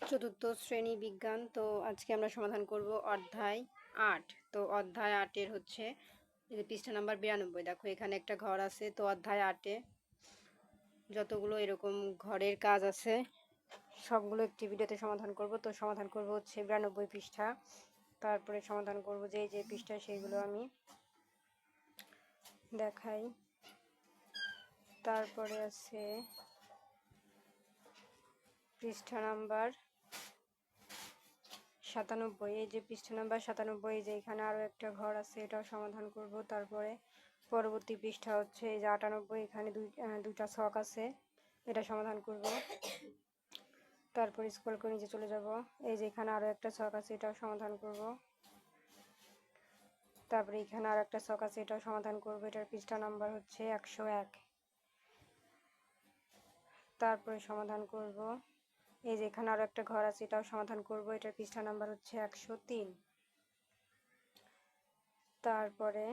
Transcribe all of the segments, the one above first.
চতুর্থ শ্রেণী বিজ্ঞান। তো আজকে আমরা সমাধান করব অধ্যায় ৮। তো অধ্যায় ৮-এর হচ্ছে পৃষ্ঠা নাম্বার 92। দেখো এখানে একটা ঘর আছে। তো অধ্যায় ৮-এ যতগুলো এরকম ঘরের কাজ আছে সবগুলো একটি ভিডিওতে সমাধান করব। তো সমাধান করব হচ্ছে 92 পৃষ্ঠা, তারপরে সমাধান করব যে পৃষ্ঠা সেইগুলো আমি দেখাই। তারপরে আছে পৃষ্ঠা নাম্বার 97। এই যে পৃষ্ঠা নাম্বার 97, যে এখানে আরও একটা ঘর আছে, এটাও সমাধান করব। তারপরে পরবর্তী পৃষ্ঠা হচ্ছে এই যে 98, এখানে দুইটা ছক আছে, এটা সমাধান করব। তারপর স্ক্রল করে নিচে চলে যাব, এই যে এখানে আরও একটা ছক আছে, এটাও সমাধান করব। তারপরে এখানে আরও একটা ছক আছে, এটাও সমাধান করব। এটার পৃষ্ঠা নাম্বার হচ্ছে 101। তারপরে সমাধান করব এই যে এখানে আরও একটা ঘর আছে, এটাও সমাধান করব। এটার পৃষ্ঠা নাম্বার হচ্ছে 103। তারপরে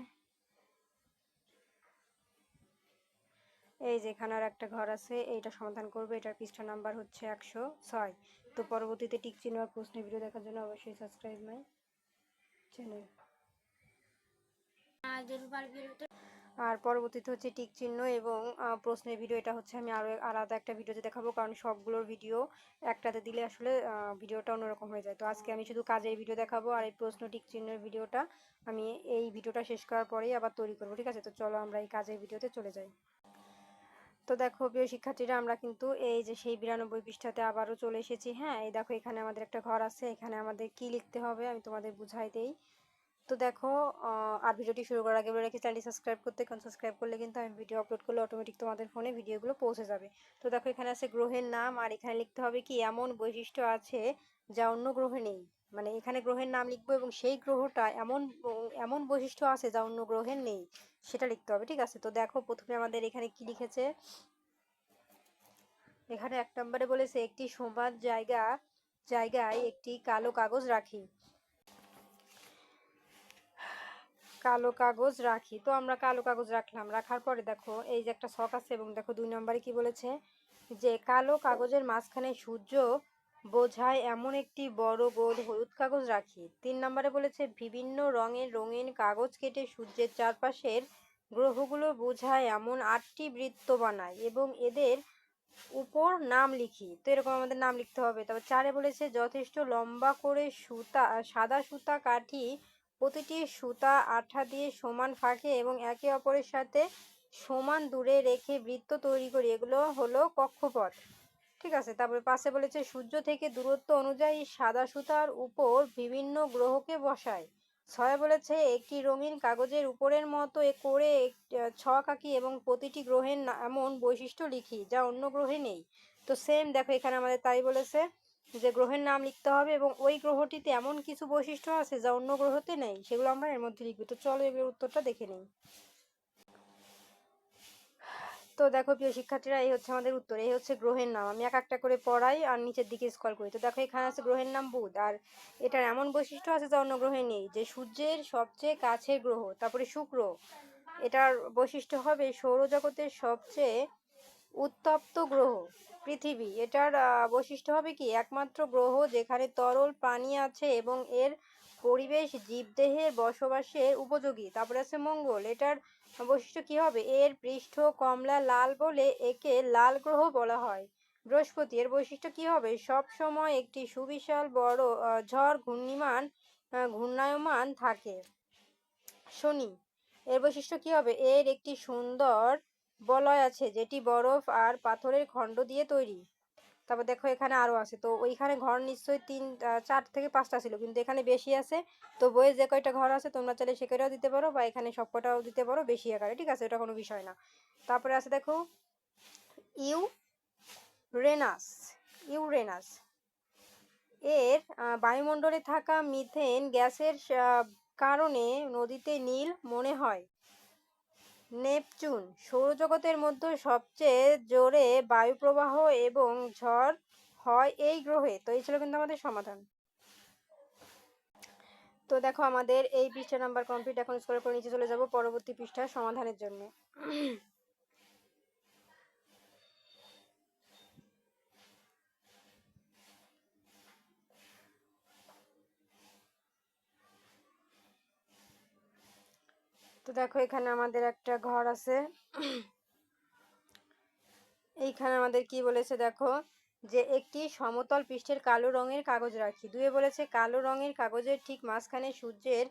এই যে এখানে আর একটা ঘর আছে, এইটা সমাধান করব। এটার পৃষ্ঠা নাম্বার হচ্ছে 106। তো পরবর্তীতে টিক চিহ্ন আর প্রশ্নের ভিডিও দেখার জন্য অবশ্যই সাবস্ক্রাইব মাই চ্যানেল। আর পরবর্তীতে হচ্ছে টিক চিহ্ন এবং প্রশ্নের ভিডিও, এটা হচ্ছে আমি আরও আলাদা একটা ভিডিওতে দেখাবো, কারণ সবগুলোর ভিডিও একটাতে দিলে আসলে ভিডিওটা অন্যরকম হয়ে যায়। তো আজকে আমি শুধু কাজের ভিডিও দেখাবো, আর এই প্রশ্ন টিক চিহ্নের ভিডিওটা আমি এই ভিডিওটা শেষ করার পরেই আবার তৈরি করবো, ঠিক আছে? তো চলো আমরা এই কাজের ভিডিওতে চলে যাই। তো দেখো প্রিয় শিক্ষার্থীরা, আমরা কিন্তু এই যে সেই 92 পৃষ্ঠাতে আবারও চলে এসেছি। হ্যাঁ, এই দেখো এখানে আমাদের একটা ঘর আছে, এখানে আমাদের কি লিখতে হবে আমি তোমাদের বুঝাই দেই। তো দেখো আর ভিডিওটি শুরু করার আগে বলে রাখি, চ্যানেলটি সাবস্ক্রাইব করতে, কারণ সাবস্ক্রাইব করলে কিন্তু আমি ভিডিও আপলোড করলে অটোমেটিক তোমাদের ফোনে ভিডিওগুলো পৌঁছে যাবে। তো দেখো এখানে আছে গ্রহের নাম, আর এখানে লিখতে হবে কি এমন বৈশিষ্ট্য আছে যা অন্য গ্রহে নেই। মানে এখানে গ্রহের নাম লিখবো এবং সেই গ্রহটা এমন এমন বৈশিষ্ট্য আছে যা অন্য গ্রহের নেই, সেটা লিখতে হবে, ঠিক আছে? তো দেখো প্রথমে আমাদের এখানে কি লিখেছে। এখানে 1 নম্বরে বলেছে একটি সমান জায়গায় একটি কালো কাগজ রাখি। কালো কাগজ রাখি, তো আমরা কালো কাগজ রাখলাম। রাখার পরে দেখো এই যে একটা ছক আছে, এবং দেখো 2 নম্বরে কি বলেছে যে কালো কাগজের মাঝখানে সূর্য বোঝায় এমন একটি বড় গোল হলুদ কাগজ রাখি। 3 নম্বরে বলেছে বিভিন্ন রঙের রঙিন কাগজ কেটে সূর্যের চারপাশের গ্রহগুলো বোঝায় এমন 8টি বৃত্ত বানায় এবং এদের উপর নাম লিখি। তো এরকম আমাদের নাম লিখতে হবে। তারপর 4-এ বলেছে যথেষ্ট লম্বা করে সাদা সুতা কাঠি প্রতিটি সুতা আঠা দিয়ে সমান ফাঁকে এবং একে অপরের সাথে সমান দূরে রেখে বৃত্ত তৈরি করি, এগুলো হলো কক্ষপথ, ঠিক আছে? তারপরে 5-এ বলেছে সূর্য থেকে দূরত্ব অনুযায়ী সাদা সুতার উপর বিভিন্ন গ্রহকে বসায়। 6-এ বলেছে একটি রঙিন কাগজের উপরের মতো করে ছক আঁকি এবং প্রতিটি গ্রহের এমন বৈশিষ্ট্য লিখি যা অন্য গ্রহে নেই। তো সেম দেখো এখানে আমাদের তাই বলেছে যে গ্রহের নাম লিখতে হবে এবং ওই গ্রহটিতে এমন কিছু বৈশিষ্ট্য আছে যা অন্য গ্রহতে নেই, সেগুলো আমরা এর মধ্যে লিখবো। তো চলো এগুলোর উত্তরটা দেখে নিই। তো দেখো প্রিয় শিক্ষার্থীরা, এই হচ্ছে আমাদের উত্তর। এই হচ্ছে গ্রহের নাম। আমি এক একটা করে পড়াই আর নিচের দিকে স্ক্রল করি। তো দেখো এখানে আছে গ্রহের নাম বুধ, আর এটার এমন বৈশিষ্ট্য আছে যা অন্য গ্রহে নেই, যে সূর্যের সবচেয়ে কাছের গ্রহ। তারপরে শুক্র, এটার বৈশিষ্ট্য হবে সৌরজগতের সবচেয়ে উত্তপ্ত গ্রহ। পৃথিবী, এটার বৈশিষ্ট্য হবে কি একমাত্র গ্রহ যেখানে তরল পানি আছে এবং এর পরিবেশ জীবদেহের বসবাসের উপযোগী। তারপরে আছে মঙ্গল, এটার বৈশিষ্ট্য কি হবে এর পৃষ্ঠ কমলা লাল বলে একে লাল গ্রহ বলা হয়। বৃহস্পতি, এর বৈশিষ্ট্য কি হবে সব সময় একটি সুবিশাল বড় ঝড় ঘূর্ণায়মান থাকে। শনি, এর বৈশিষ্ট্য কি হবে এর একটি সুন্দর বলয় আছে যেটি বরফ আর পাথরের খণ্ড দিয়ে তৈরি। তারপর দেখো এখানে আরো আছে। তো ওইখানে ঘর নিশ্চয়ই 4 থেকে 5টা ছিল, কিন্তু এখানে বেশি আছে। তো বইয়ে যে কয়টা ঘর আছে তোমরা চাইলে সে কয়টাও দিতে পারো, বা এখানে সব কটাও দিতে পারো বেশি আকারে, ঠিক আছে? এটা কোনো বিষয় না। তারপরে আছে দেখো ইউরেনাস। ইউরেনাস এর বায়ুমণ্ডলে থাকা মিথেন গ্যাসের কারণে নদীতে নীল মনে হয়। নেপচুন, সৌরজগতের মধ্যে সবচেয়ে জোরে বায়ুপ্রবাহ এবং ঝড় হয় এই গ্রহে। তো এই ছিল কিন্তু আমাদের সমাধান। তো দেখো আমাদের এই পৃষ্ঠা নাম্বার কমপ্লিট। এখন স্ক্রল করে নিচে চলে যাব পরবর্তী পৃষ্ঠার সমাধানের জন্য। তো দেখো এখানে আমাদের একটা ঘর আছে। এইখানে আমাদের কি বলেছে দেখো, যে একটি সমতল পৃষ্ঠের কালো রঙের কাগজ রাখি। দুয়ে বলেছে কালো রঙের কাগজের ঠিক মাঝখানে সূর্যের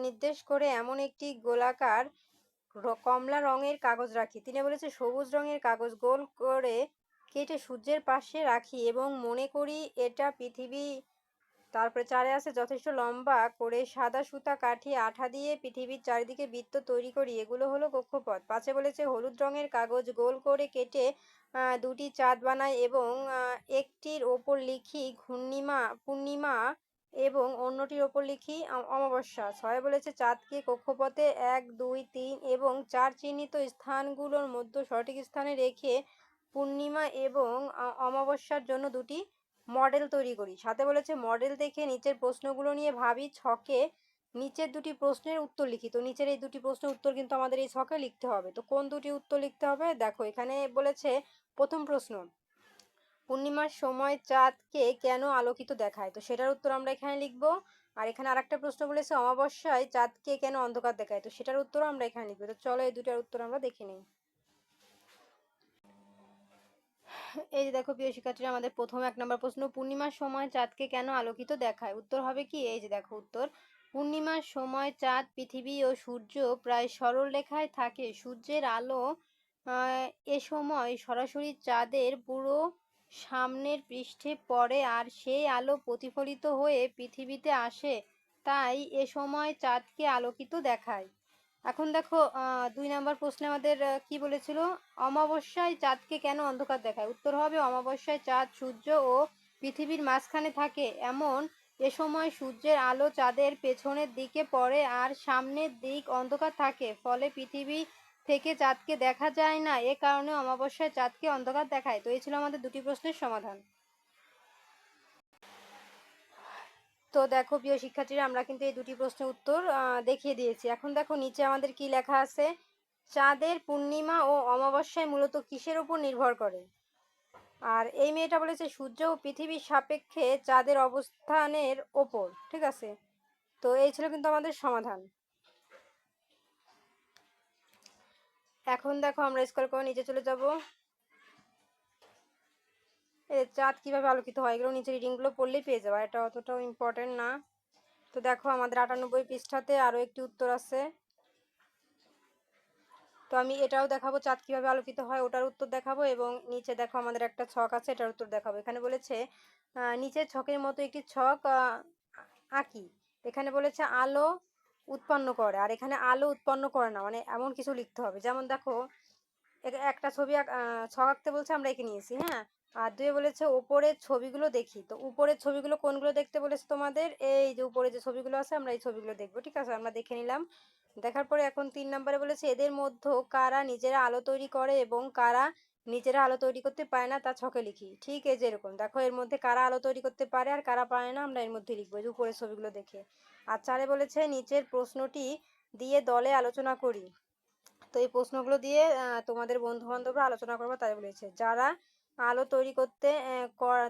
নির্দেশ করে এমন একটি গোলাকার কমলা রঙের কাগজ রাখি। তিনে বলেছে সবুজ রঙের কাগজ গোল করে কেটে সূর্যের পাশে রাখি এবং মনে করি এটা পৃথিবী। তারপরে চারে আছে যথেষ্ট লম্বা করে সাদা সুতা কাঠি আঠা দিয়ে পৃথিবীর চারিদিকে বৃত্ত তৈরি করি, এগুলো হলো কক্ষপথ। পাঁচে বলেছে হলুদ রঙের কাগজ গোল করে কেটে দুটি চাঁদ বানাই এবং একটির ওপর লিখি পূর্ণিমা এবং অন্যটির ওপর লিখি অমাবস্যা। ছয় বলেছে চাঁদকে কক্ষপথে 1, 2, 3 এবং 4 চিহ্নিত স্থানগুলোর মধ্যে সঠিক স্থানে রেখে পূর্ণিমা এবং অমাবস্যার জন্য দুটি মডেল তৈরি করি। সাথে বলেছে মডেল দেখে নিচের প্রশ্নগুলো নিয়ে ভাবি, ছকে নিচের দুটি প্রশ্নের উত্তর লিখি। তো নিচের এই দুটি প্রশ্নের উত্তর কিন্তু আমাদের এই ছকে লিখতে হবে। তো কোন দুটি উত্তর লিখতে হবে দেখো, এখানে বলেছে প্রথম প্রশ্ন, পূর্ণিমার সময় চাঁদকে কেন আলোকিত দেখায়, তো সেটার উত্তর আমরা এখানে লিখব। আর এখানে আরেকটা প্রশ্ন বলেছে অমাবস্যায় চাঁদকে কেন অন্ধকার দেখায়, তো সেটার উত্তর আমরা এখানে লিখবো। তো চলো এই দুটার উত্তর আমরা দেখে নিই। এই যে দেখো প্রিয় শিক্ষার্থীরা, আমাদের প্রথম 1 নম্বর প্রশ্ন, পূর্ণিমার সময় চাঁদকে কেন আলোকিত দেখায়। উত্তর হবে কি, এই যে দেখো উত্তর, পূর্ণিমার সময় চাঁদ, পৃথিবী ও সূর্য প্রায় সরল রেখায় থাকে। সূর্যের আলো এ সময় সরাসরি চাঁদের পুরো সামনের পৃষ্ঠে পড়ে আর সেই আলো প্রতিফলিত হয়ে পৃথিবীতে আসে, তাই এ সময় চাঁদকে আলোকিত দেখায়। এখন দেখো 2 নম্বর প্রশ্নে আমাদের কি বলেছিল, অমাবস্যায় চাঁদকে কেন অন্ধকার দেখায়। উত্তর হবে অমাবস্যায় চাঁদ সূর্য ও পৃথিবীর মাঝখানে থাকে, এমন এ সময় সূর্যের আলো চাঁদের পেছনের দিকে পড়ে আর সামনের দিক অন্ধকার থাকে, ফলে পৃথিবী থেকে চাঁদকে দেখা যায় না, এ কারণে অমাবস্যায় চাঁদকে অন্ধকার দেখায়। তো এই ছিল আমাদের দুটি প্রশ্নের সমাধান। তো দেখো প্রিয় শিক্ষার্থীরা, আমরা কিন্তু এই দুটি প্রশ্নের উত্তর দেখিয়ে দিয়েছি। এখন দেখো নিচে আমাদের কি লেখা আছে, চাঁদের পূর্ণিমা ও অমাবস্যায় মূলত কিসের উপর নির্ভর করে। আর এই মেয়েটা বলেছে সূর্য ও পৃথিবীর সাপেক্ষে চাঁদের অবস্থানের ওপর। ঠিক আছে, তো এই ছিল কিন্তু আমাদের সমাধান। এখন দেখো আমরা স্কল করে নিচে চলে যাব। চাঁদ কিভাবে আলোকিত হয়, এগুলো নিচে রিডিংগুলো পড়লেই পেয়ে যাবে, এটা অতটাও ইম্পর্টেন্ট না। তো দেখো আমাদের 98 পৃষ্ঠাতে আরও একটি উত্তর আছে। তো আমি এটাও দেখাবো, চাঁদ কিভাবে আলোকিত হয় ওটার উত্তর দেখাবো, এবং নিচে দেখো আমাদের একটা ছক আছে, এটার উত্তর দেখাবো। এখানে বলেছে নিচের ছকের মতো একটি ছক আঁকি। এখানে বলেছে আলো উৎপন্ন করে, আর এখানে আলো উৎপন্ন করে না, মানে এমন কিছু লিখতে হবে। যেমন দেখো একটা ছবি ছক আঁকতে বলছে, আমরা এঁকে নিয়েছি, হ্যাঁ। আর দুয়ে বলেছে উপরের ছবিগুলো দেখি। তো উপরের ছবিগুলো কোনগুলো দেখতে বলেছে তোমাদের, এই যে উপরে যে ছবিগুলো আছে আমরা এই ছবিগুলো দেখবো। ঠিক আছে, আমরা দেখে নিলাম। দেখার পরে এখন 3 নম্বরে বলেছে এদের মধ্যে কারা নিজেরা আলো তৈরি করে এবং কারা নিজেরা আলো তৈরি করতে পারে না তা ছকে লিখি। ঠিক এই যে এরকম দেখো, এর মধ্যে কারা আলো তৈরি করতে পারে আর কারা পারে না আমরা এর মধ্যে লিখবো, এই যে উপরের ছবিগুলো দেখে। আর 4-এ বলেছে নিচের প্রশ্নটি দিয়ে দলে আলোচনা করি। তো এই প্রশ্নগুলো দিয়ে তোমাদের বন্ধু বান্ধবরা আলোচনা করবো, তাই বলেছে যারা আলো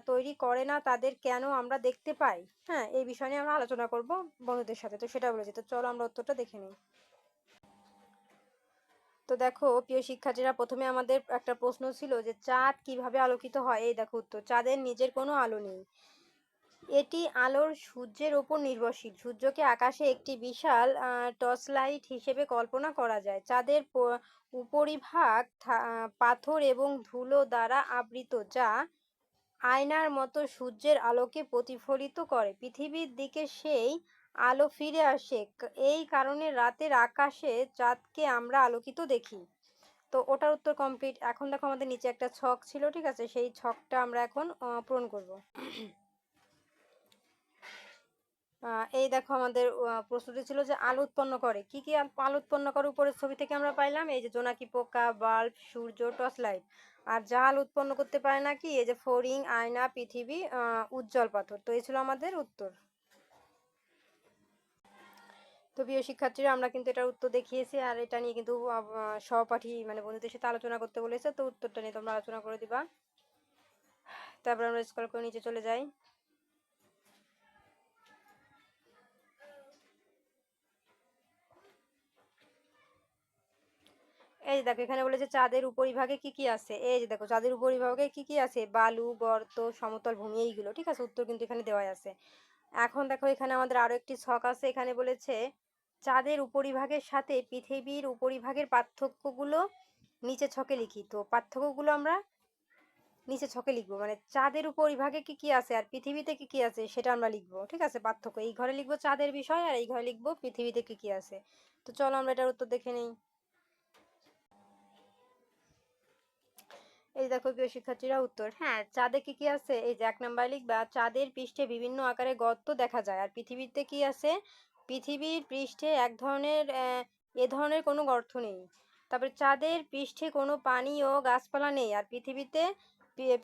তৈরি করে না তাদের কেন আমরা দেখতে পাই। হ্যাঁ, এই বিষয় নিয়ে আমরা আলোচনা করব বন্ধুদের সাথে। তো সেটা বলেছে, তো চলো আমরা উত্তরটা দেখে নিই। তো দেখো প্রিয় শিক্ষার্থীরা, প্রথমে আমাদের একটা প্রশ্ন ছিল যে চাঁদ কিভাবে আলোকিত হয়। এই দেখো উত্তর, চাঁদের নিজের কোনো আলো নেই, এটি আলোর সূর্যের ওপর নির্ভরশীল। সূর্যকে আকাশে একটি বিশাল টর্চ লাইট হিসেবে কল্পনা করা যায়। চাঁদের উপরিভাগ পাথর এবং ধুলো দ্বারা আবৃত, যা আয়নার মতো সূর্যের আলোকে প্রতিফলিত করে। পৃথিবীর দিকে সেই আলো ফিরে আসে, এই কারণে রাতের আকাশে চাঁদকে আমরা আলোকিত দেখি। তো ওটার উত্তর কমপ্লিট। এখন দেখো আমাদের নিচে একটা ছক ছিল, ঠিক আছে, সেই ছকটা আমরা এখন পূরণ করব। এই দেখো আমাদের প্রশ্নটি ছিল যে আলো উৎপন্ন করে, কি কি আলো উৎপন্ন করে উপরের ছবি থেকে আমরা পাইলাম, এই যে জোনাকি পোকা, বাল্ব, সূর্য, টর্চ লাইট। আর যা আলো উৎপন্ন করতে পারে না, কি এই যে ফড়িং, আয়না, পৃথিবী, উজ্জ্বল পাথর। তো এই ছিল আমাদের উত্তর। তো প্রিয় শিক্ষার্থীরা, আমরা কিন্তু এটার উত্তর দেখিয়েছি, আর এটা নিয়ে কিন্তু সহপাঠী মানে বন্ধুদের সাথে আলোচনা করতে বলেছে। তো উত্তরটা নিয়ে তোমরা আলোচনা করে দিবা। তারপর আমরা স্কল করে নিচে চলে যাই। এই যে দেখো এখানে বলেছে চাঁদের উপরিভাগে কি কি আছে। এই যে দেখো চাঁদের উপরিভাগে কি কি আছে, বালু, গর্ত, সমতল ভূমি, এইগুলো। ঠিক আছে, উত্তর কিন্তু এখানে দেওয়াই আছে। এখন দেখো এখানে আমাদের আরো একটি ছক আছে। এখানে বলেছে চাঁদের উপরিভাগের সাথে পৃথিবীর উপরিভাগের পার্থক্যগুলো নিচে ছকে লিখি। তো পার্থক্যগুলো আমরা নিচে ছকে লিখবো, মানে চাঁদের উপরিভাগে কি কি আছে আর পৃথিবীতে কি কি আছে সেটা আমরা লিখবো। ঠিক আছে, পার্থক্য এই ঘরে লিখবো চাঁদের বিষয়, আর এই ঘরে লিখবো পৃথিবীতে কি কি আছে। তো চলো আমরা এটার উত্তর দেখে নিই। এই দেখো প্রিয় শিক্ষার্থীরা উত্তর, হ্যাঁ চাঁদে কি কি আছে, এই যে 1 নাম্বার লিখবা চাঁদের পৃষ্ঠে বিভিন্ন আকারে গর্ত দেখা যায়। আর পৃথিবীতে কি আছে, পৃথিবীর পৃষ্ঠে এ ধরনের কোনো গর্ত নেই। তারপরে চাঁদের পৃষ্ঠে কোনো পানি ও গাছপালা নেই, আর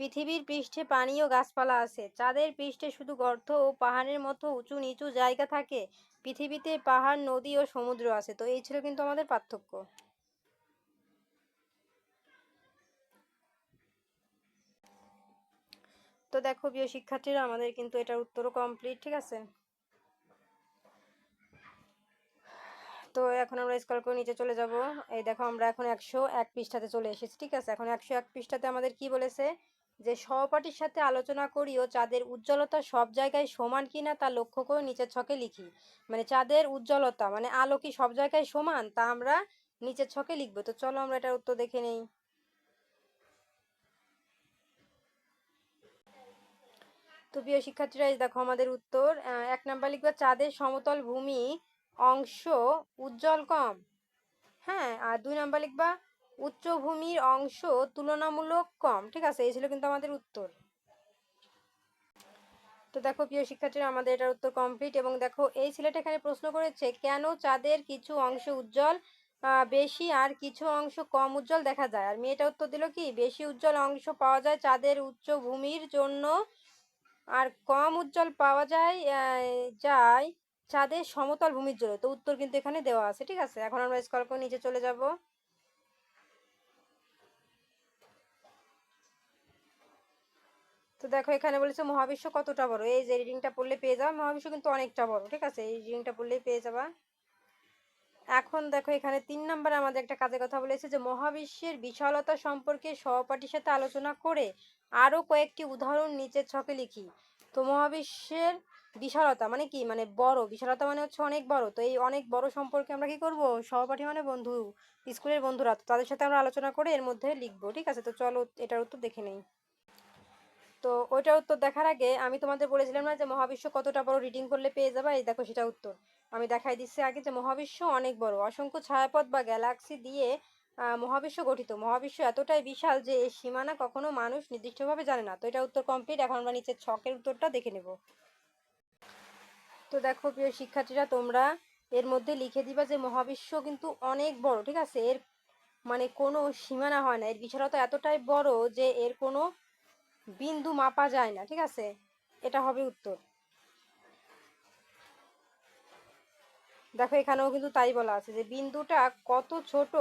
পৃথিবীর পৃষ্ঠে পানি ও গাছপালা আছে। চাঁদের পৃষ্ঠে শুধু গর্ত ও পাহাড়ের মতো উঁচু নিচু জায়গা থাকে, পৃথিবীতে পাহাড়, নদী ও সমুদ্র আছে। তো এই ছিল কিন্তু আমাদের পার্থক্য। তো দেখো প্রিয় শিক্ষার্থীরা আমাদের কিন্তু এটার উত্তরও কমপ্লিট। ঠিক আছে, তো এখন আমরা স্ক্রল করে নিচে চলে যাব। এই দেখো আমরা এখন 101 পৃষ্ঠাতে চলে এসেছি। ঠিক আছে, এখন 101 পৃষ্ঠাতে আমাদের কি বলেছে, যে সহপাঠীর সাথে আলোচনা করি ও চাঁদের উজ্জ্বলতা সব জায়গায় সমান কিনা তা লক্ষ্য করে নিচের ছকে লিখি। মানে চাঁদের উজ্জ্বলতা মানে আলো কি সব জায়গায় সমান, তা আমরা নিচের ছকে লিখবো। তো চলো আমরা এটার উত্তর দেখে নেই। তো প্রিয় শিক্ষার্থীরা এই দেখো আমাদের উত্তর, 1 নাম্বার লিখবা চাঁদের সমতল ভূমি অংশ উজ্জ্বল কম। হ্যাঁ, আর 2 নাম্বার লিখবা উচ্চভূমির অংশ তুলনামূলক কম। ঠিক আছে, এই ছিল কিন্তু আমাদের উত্তর। তো দেখো প্রিয় শিক্ষার্থীরা আমাদের এটার উত্তর কমপ্লিট। এবং দেখো এই ছেলেটা এখানে প্রশ্ন করেছে কেন চাঁদের কিছু অংশ উজ্জ্বল বেশি আর কিছু অংশ কম উজ্জ্বল দেখা যায়। আর মেয়েটা উত্তর দিল কি, বেশি উজ্জ্বল অংশ পাওয়া যায় চাঁদের উচ্চভূমির জন্য, আর কম উজ্জ্বল পাওয়া যায় চাঁদের সমতল ভূমির জন্য। তো উত্তর কিন্তু এখানে দেওয়া আছে। ঠিক আছে, এখন আমরা স্ক্রল করে নিচে চলে যাব। তো দেখো এখানে বলেছে মহাবিশ্ব কতটা বড়। এই যে রিডিংটা পড়লে পেয়ে যাবা, মহাবিশ্ব কিন্তু অনেকটা বড়। ঠিক আছে, এই রিডিংটা পড়লেই পেয়ে যাবা। এখন দেখো এখানে 3 নাম্বারে আমাদের একটা কাজের কথা বলেছে, যে মহাবিশ্বের বিশালতা সম্পর্কে সহপাঠীর সাথে আলোচনা করে আরো কয়েকটি উদাহরণ নিচের ছকে লিখি। তো মহাবিশ্বের বিশালতা মানে কি, মানে বড়, বিশালতা মানে হচ্ছে অনেক বড়। তো এই অনেক বড় সম্পর্কে আমরা কি করব, সহপাঠী মানে বন্ধু, স্কুলের বন্ধুরা, তো তাদের সাথে আমরা আলোচনা করে এর মধ্যে লিখবো। ঠিক আছে, তো চলো এটার উত্তর দেখে নেই। তো ওইটার উত্তর দেখার আগে আমি তোমাদের বলেছিলাম না যে মহাবিশ্ব কতটা বড়, রিডিং করলে পেয়ে যাবা। এই দেখো সেটা উত্তর আমি দেখাই দিচ্ছি আগে, যে মহাবিশ্ব অনেক বড়, অসংখ্য ছায়াপথ বা গ্যালাক্সি দিয়ে মহাবিশ্ব গঠিত। মহাবিশ্ব এতটাই বিশাল যে এর সীমানা কখনো মানুষ নির্দিষ্টভাবে জানে না। তো এটা উত্তর কমপ্লিট। এখন আমরা নিচের ছকের উত্তরটা দেখে নেব। তো দেখো প্রিয় শিক্ষার্থীরা তোমরা এর মধ্যে লিখে দিবা যে মহাবিশ্ব কিন্তু অনেক বড়। ঠিক আছে, এর মানে কোনো সীমানা হয় না, এর বিশালতা এতটাই বড় যে এর কোনো বিন্দু মাপা যায় না। ঠিক আছে, এটা হবে উত্তর। দেখো এখানেও কিন্তু তাই বলা আছে, যে বিন্দুটা কত ছোট,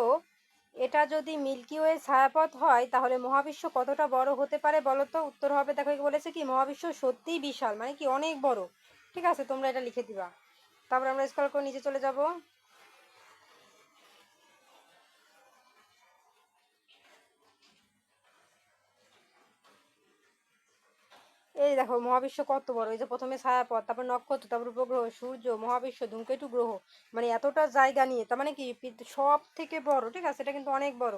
এটা যদি মিল্কি ওয়ে ছায়াপথ হয় তাহলে মহাবিশ্ব কতটা বড় হতে পারে বলো তো। উত্তর হবে, দেখো বলেছে কি মহাবিশ্ব সত্যিই বিশাল, মানে কি অনেক বড়। ঠিক আছে, তোমরা এটা লিখে দিবা। তারপর আমরা স্ক্রল করে নিচে চলে যাব। এই দেখো মহাবিশ্ব কত বড়, এই যে প্রথমে ছায়াপথ, তারপর নক্ষত্র, তারপর উপগ্রহ, সূর্য, মহাবিশ্ব, ধূমকেতু, গ্রহ, মানে এতটা জায়গা নিয়ে, তার মানে কি সব থেকে বড়। ঠিক আছে, এটা কিন্তু অনেক বড়।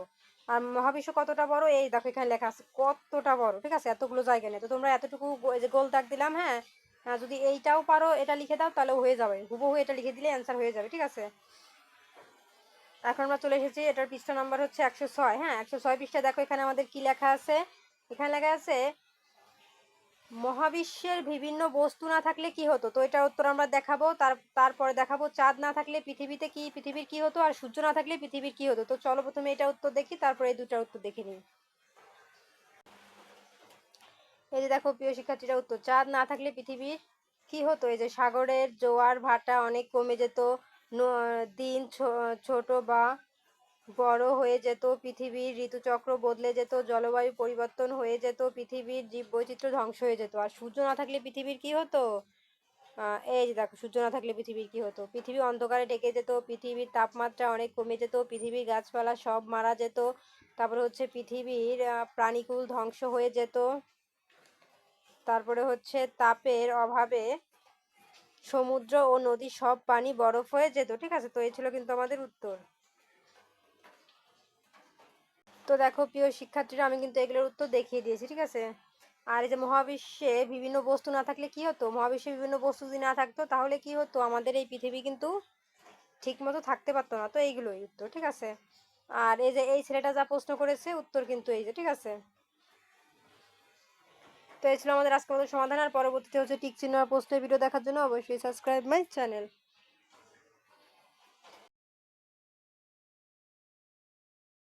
আর মহাবিশ্ব কতটা বড়, এই দেখো এখানে লেখা আছে কতটা বড়। ঠিক আছে, এতগুলো জায়গা নিয়ে। তো তোমরা এতটুকু এই যে গোল দাগ দিলাম, হ্যাঁ, যদি এইটাও পারো এটা লিখে দাও তাহলে হয়ে যাবে, হুবহু এটা লিখে দিলে অ্যান্সার হয়ে যাবে। ঠিক আছে, এখন আমরা চলে এসেছি, এটার পৃষ্ঠা নাম্বার হচ্ছে 106। হ্যাঁ, 106 পৃষ্ঠা। দেখো এখানে আমাদের কি লেখা আছে, এখানে লেখা আছে মহাবিশ্বের বিভিন্ন বস্তু না থাকলে কি হতো। তো এটার উত্তর আমরা দেখাবো, তারপরে দেখাবো চাঁদ না থাকলে পৃথিবীর কি হতো, আর সূর্য না থাকলে পৃথিবীর কি হতো। তো চলো প্রথমে এটা উত্তর দেখি, তারপরে এই দুটার উত্তর দেখে নিই। এই যে দেখো প্রিয় শিক্ষার্থীরা উত্তর, চাঁদ না থাকলে পৃথিবীর কি হতো, এই যে সাগরের জোয়ার ভাটা অনেক কমে যেত, দিন ছোট বা বড় হয়ে যেত, পৃথিবীর ঋতুচক্র বদলে যেত, জলবায়ু পরিবর্তন হয়ে যেত, পৃথিবীর জীববৈচিত্র্য ধ্বংস হয়ে যেত। আর সূর্য না থাকলে পৃথিবীর কি হতো, এই যে দেখো, সূর্য না থাকলে পৃথিবীর কি হতো? পৃথিবী অন্ধকারে ঢেকে যেত, পৃথিবীর তাপমাত্রা অনেক কমে যেত, পৃথিবীর গাছপালা সব মারা যেত, তারপরে হচ্ছে পৃথিবীর প্রাণীকুল ধ্বংস হয়ে যেত, তারপরে হচ্ছে তাপের অভাবে সমুদ্র ও নদী সব পানি বরফ হয়ে যেত। ঠিক আছে, তো এই ছিল কিন্তু আমাদের উত্তর। তো দেখো প্রিয় শিক্ষার্থীরা, আমি কিন্তু এগুলোর উত্তর দেখিয়ে দিয়েছি। ঠিক আছে, আর এই যে মহাবিশ্বে বিভিন্ন বস্তু না থাকলে কি হতো? মহাবিশ্বে বিভিন্ন বস্তু যদি না থাকতো তাহলে কি হতো? আমাদের এই পৃথিবী কিন্তু ঠিক মতো থাকতে পারতো না। তো এইগুলোই উত্তর। ঠিক আছে, আর এই যে এই ছেলেটা যা প্রশ্ন করেছে উত্তর কিন্তু এই যে। ঠিক আছে, তো এই ছিল আমাদের আজকের মতো সমাধান। আর পরবর্তীতে হচ্ছে টিক চিহ্ন আর প্রশ্নের ভিডিও দেখার জন্য অবশ্যই সাবস্ক্রাইব মাই চ্যানেল।